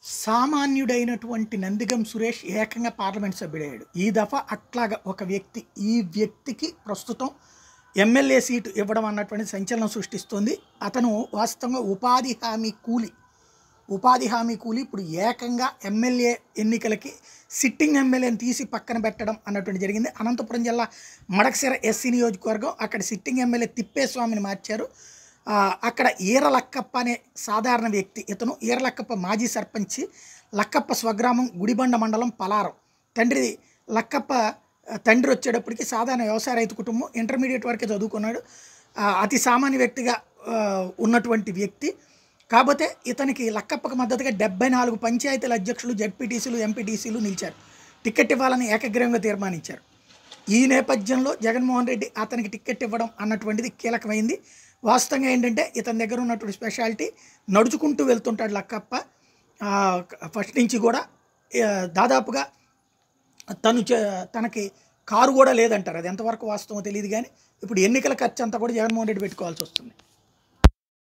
సామాన్యుడైనటువంటి నందిగం సురేష్ ఏకంగా పార్లమెంట్ సభ్యుడయ్యాడు. ఈ దఫా అట్లాగా ఒక వ్యక్తి, ఈ వ్యక్తికి ప్రస్తుతం ఎమ్మెల్యే సీటు ఇవ్వడం అన్నటువంటి సంచలనం సృష్టిస్తుంది. అతను వాస్తవంగా ఉపాధి హామీ కూలి ఇప్పుడు ఏకంగా ఎమ్మెల్యే ఎన్నికలకి సిట్టింగ్ ఎమ్మెల్యేని తీసి పక్కన పెట్టడం అన్నటువంటి జరిగింది. అనంతపురం జిల్లా మడకశిర ఎస్సీ నియోజకవర్గం, అక్కడ సిట్టింగ్ ఎమ్మెల్యే తిప్పేస్వామిని మార్చారు. అక్కడ ఈర లక్కప్ప అనే సాధారణ వ్యక్తి, ఇతను ఈర లక్కప్ప మాజీ సర్పంచి, లక్కప్ప స్వగ్రామం గుడిబండ మండలం పలారం. లక్కప్ప తండ్రి వచ్చేటప్పటికి సాధారణ వ్యవసాయ రైతు కుటుంబం, ఇంటర్మీడియట్ వరకే చదువుకున్నాడు. అతి సామాన్య వ్యక్తిగా ఉన్నటువంటి వ్యక్తి. కాకపోతే ఇతనికి లక్కప్పకు మద్దతుగా 74 పంచాయతీల అధ్యక్షులు, జడ్పీటీసీలు, ఎంపీటీసీలు నిలిచారు. టికెట్ ఇవ్వాలని ఏకగ్రీవంగా తీర్మానించారు. ఈ నేపథ్యంలో జగన్మోహన్ రెడ్డి అతనికి టికెట్ ఇవ్వడం అన్నటువంటిది కీలకమైంది. వాస్తవంగా ఏంటంటే ఇతని దగ్గర ఉన్నటువంటి స్పెషాలిటీ, నడుచుకుంటూ వెళ్తుంటాడు లక్కప్ప ఫస్ట్ నుంచి కూడా. దాదాపుగా తనకి కారు కూడా లేదంటారు. అది ఎంతవరకు వాస్తవమో తెలియదు, కానీ ఇప్పుడు ఎన్నికల ఖర్చు అంతా కూడా జగన్మోహన్ రెడ్డి పెట్టుకోవాల్సి వస్తుంది.